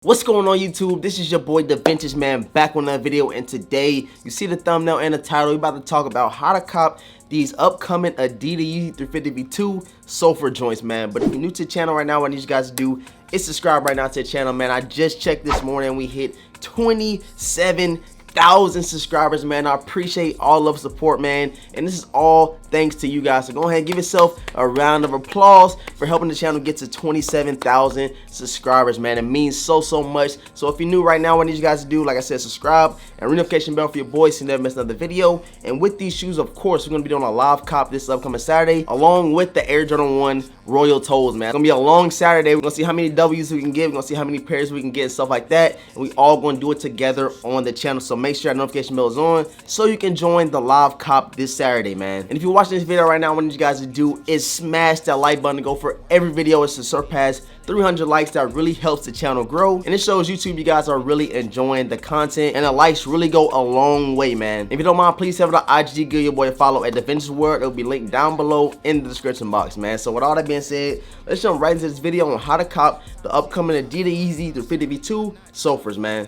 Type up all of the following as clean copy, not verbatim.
What's going on YouTube? This is your boy DeVintage man back on another video, and today you see the thumbnail and the title. We're about to talk about how to cop these upcoming Adidas Yeezy 350 V2 Sulfur joints, man. But if you're new to the channel right now, what I need you guys to do is subscribe right now to the channel, man. I just checked this morning, we hit 27,000 subscribers, man. I appreciate all of the support, man, and this is all thanks to you guys. So go ahead and give yourself a round of applause for helping the channel get to 27,000 subscribers, man. It means so much. So if you're new right now, what I need you guys to do, like I said, subscribe and ring notification bell for your boys so you never miss another video. And with these shoes, of course, we're gonna be doing a live cop this upcoming Saturday, along with the Air Jordan 1 Royal Toes, man. It's gonna be a long Saturday. We're gonna see how many W's we can get. We're gonna see how many pairs we can get and stuff like that. And we all gonna do it together on the channel. So make sure that notification bell is on so you can join the live cop this Saturday, man. And if you're watching this video right now, what I need you guys to do is smash that like button to go for every video is to surpass 300 likes. That really helps the channel grow, and it shows YouTube you guys are really enjoying the content, and the likes really go a long way, man. If you don't mind, please head over to IG, give your boy a follow at DeVintage World. It'll be linked down below in the description box, man. So with all that being said, let's jump right into this video on how to cop the upcoming Adidas Yeezy 350 V2 Sulfurs, man.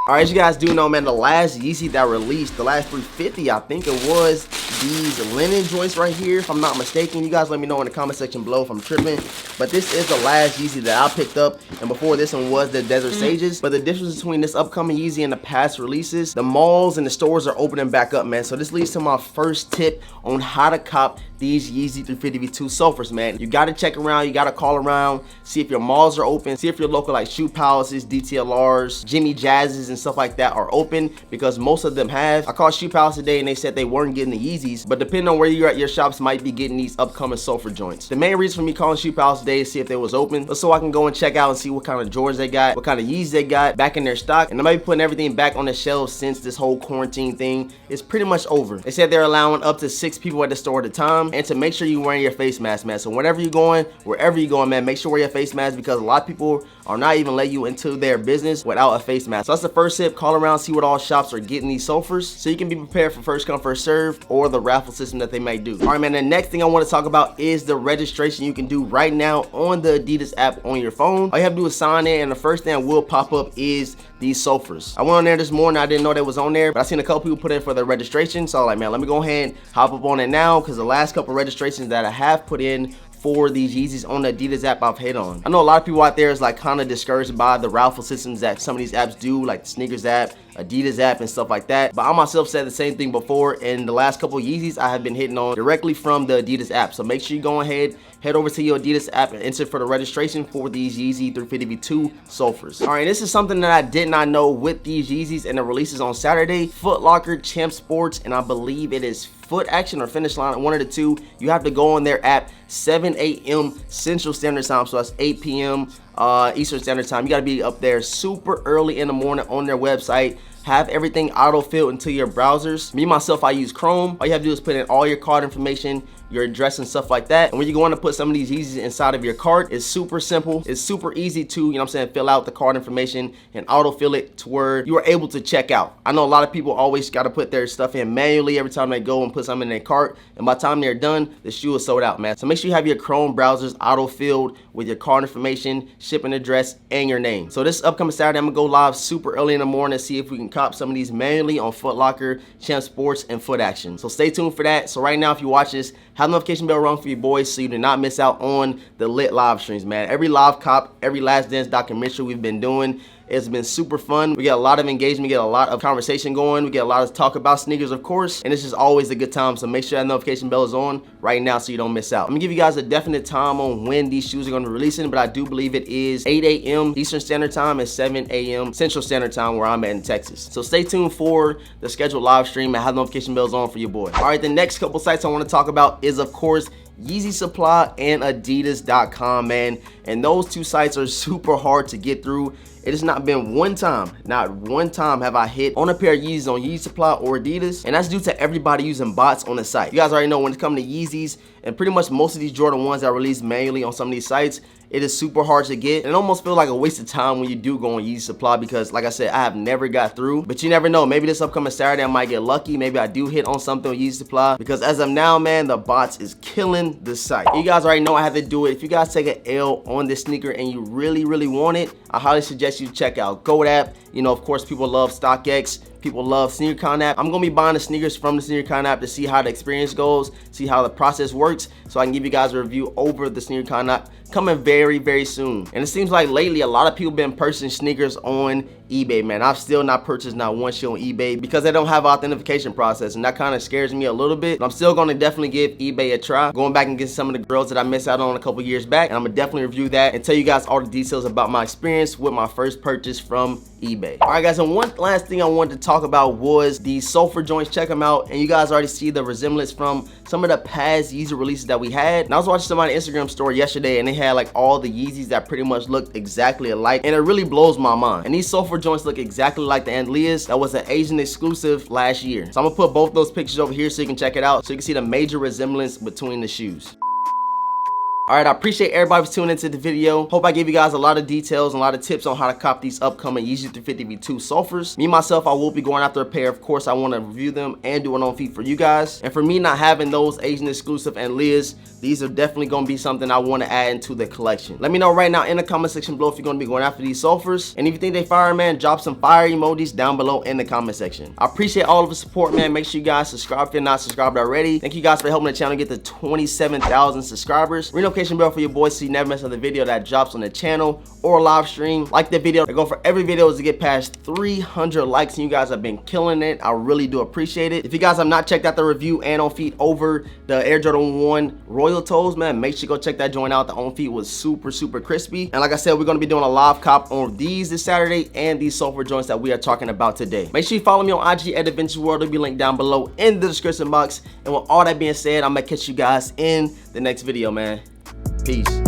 Alright, as you guys do know, man, the last Yeezy that released, the last 350, I think it was these linen joints right here, if I'm not mistaken. You guys let me know in the comment section below if I'm tripping. But this is the last Yeezy that I picked up, and before this one was the Desert Sages. But the difference between this upcoming Yeezy and the past releases, the malls and the stores are opening back up, man. So this leads to my first tip on how to cop these Yeezy 350 V2 Sulfurs, man. You gotta check around, you gotta call around, see if your malls are open, see if your local like Shoe Palaces, DTLRs, Jimmy Jazzes and stuff like that are open, because most of them have. I called Shoe Palace today and they said they weren't getting the Yeezys, but depending on where you're at, your shops might be getting these upcoming Sulfur joints. The main reason for me calling Shoe Palace today is see if they was open, so I can go and check out and see what kind of Jordans they got, what kind of Yeezys they got back in their stock, and I might be putting everything back on the shelves since this whole quarantine thing is pretty much over. They said they're allowing up to 6 people at the store at a time, and to make sure you're wearing your face mask, man. So whenever you're going, wherever you're going, man, make sure you wear your face mask, because a lot of people are not even letting you into their business without a face mask. So that's the first tip. Call around, see what all shops are getting these Sulfurs, so you can be prepared for first come first serve or the raffle system that they might do. All right, man, the next thing I want to talk about is the registration you can do right now on the Adidas app on your phone. All you have to do is sign in, and the first thing that will pop up is these Sulfurs. I went on there this morning, I didn't know that was on there, but I seen a couple people put in for their registration, so I was like, man, let me go ahead and hop up on it now, because the last couple registrations that I have put in for these Yeezys on the Adidas app I've hit on. I know a lot of people out there is like kind of discouraged by the raffle systems that some of these apps do, like the Sneakers app, Adidas app, and stuff like that. But I myself said the same thing before, and the last couple of Yeezys I have been hitting on directly from the Adidas app. So make sure you go ahead, head over to your Adidas app and enter for the registration for these Yeezy 350 V2 Sulfurs. All right, this is something that I did not know with these Yeezys and the releases on Saturday. Foot Locker, Champ Sports, and I believe it is Foot Action or Finish Line, one of the two. You have to go on their app 7 a.m. Central Standard Time, so that's 8 p.m. Eastern Standard Time. You got to be up there super early in the morning on their website. Have everything auto-filled into your browsers. Me, myself, I use Chrome. All you have to do is put in all your card information, your address and stuff like that. And when you go on to put some of these Yeezys inside of your cart, it's super simple. It's super easy to, you know what I'm saying, fill out the card information and auto-fill it to where you are able to check out. I know a lot of people always got to put their stuff in manually every time they go and put something in their cart, and by the time they're done, the shoe is sold out, man. So make sure you have your Chrome browsers auto-filled with your card information, shipping address, and your name. So this upcoming Saturday, I'm gonna go live super early in the morning to see if we can cop some of these manually on Foot Locker, Champ Sports, and Foot Action. So stay tuned for that. So right now, if you watch this, have the notification bell rung for your boys so you do not miss out on the lit live streams, man. Every live cop, every Last Dance documentary we've been doing, it's been super fun. We get a lot of engagement, we get a lot of conversation going, we get a lot of talk about sneakers, of course, and it's just always a good time. So make sure that notification bell is on right now so you don't miss out. I'm gonna give you guys a definite time on when these shoes are gonna be releasing, but I do believe it is 8 a.m. Eastern Standard Time and 7 a.m. Central Standard Time where I'm at in Texas. So stay tuned for the scheduled live stream and have notification bells on for your boy. All right, the next couple sites I want to talk about is, of course, Yeezy Supply and Adidas.com, man. And those two sites are super hard to get through. It has not been one time, not one time have I hit on a pair of Yeezys on Yeezy Supply or Adidas, and that's due to everybody using bots on the site. You guys already know when it comes to Yeezys, and pretty much most of these Jordan 1s that are released manually on some of these sites, it is super hard to get, and it almost feels like a waste of time when you do go on Yeezy Supply, because like I said, I have never got through, but you never know. Maybe this upcoming Saturday I might get lucky. Maybe I do hit on something with Yeezy Supply, because as of now, man, the bots is killing on the site. You guys already know I have to do it. If you guys take an L on this sneaker and you really want it, I highly suggest you check out GoDapp. You know, of course, people love StockX. People love SneakerCon app. I'm gonna be buying the sneakers from the SneakerCon app to see how the experience goes, see how the process works, so I can give you guys a review over the SneakerCon app coming very soon. And it seems like lately a lot of people been purchasing sneakers on eBay, man. I've still not purchased not one shoe on eBay because they don't have authentication process, and that kind of scares me a little bit. But I'm still gonna definitely give eBay a try, going back and get some of the girls that I missed out on a couple years back, and I'm gonna definitely review that and tell you guys all the details about my experience with my first purchase from eBay. All right, guys, and one last thing I wanted to talk about was the Sulfur joints. Check them out, and you guys already see the resemblance from some of the past Yeezy releases that we had. And I was watching somebody's Instagram story yesterday, and they had like all the Yeezys that pretty much looked exactly alike, and it really blows my mind. And these Sulfur joints look exactly like the Adidas that was an Asian exclusive last year. So I'm gonna put both those pictures over here so you can check it out, so you can see the major resemblance between the shoes. All right, I appreciate everybody for tuning into the video. Hope I gave you guys a lot of details and a lot of tips on how to cop these upcoming Yeezy 350 V2 Sulfurs. Me, myself, I will be going after a pair. Of course, I want to review them and do an on feet for you guys. And for me not having those Asian exclusive and Liz, these are definitely going to be something I want to add into the collection. Let me know right now in the comment section below if you're going to be going after these Sulfurs. And if you think they fire, man, drop some fire emojis down below in the comment section. I appreciate all of the support, man. Make sure you guys subscribe if you're not subscribed already. Thank you guys for helping the channel get to 27,000 subscribers. Notification bell for your boys so you never miss another video that drops on the channel or live stream. Like the video. I go for every video to get past 300 likes, and you guys have been killing it. I really do appreciate it. If you guys have not checked out the review and on feet over the Air Jordan 1 Royal Toes, man, make sure you go check that joint out. The on feet was super crispy. And like I said, we're going to be doing a live cop on these this Saturday and these Sulfur joints that we are talking about today. Make sure you follow me on IG at DeVintage World. It'll be linked down below in the description box. And with all that being said, I'm going to catch you guys in the next video, man. Peace.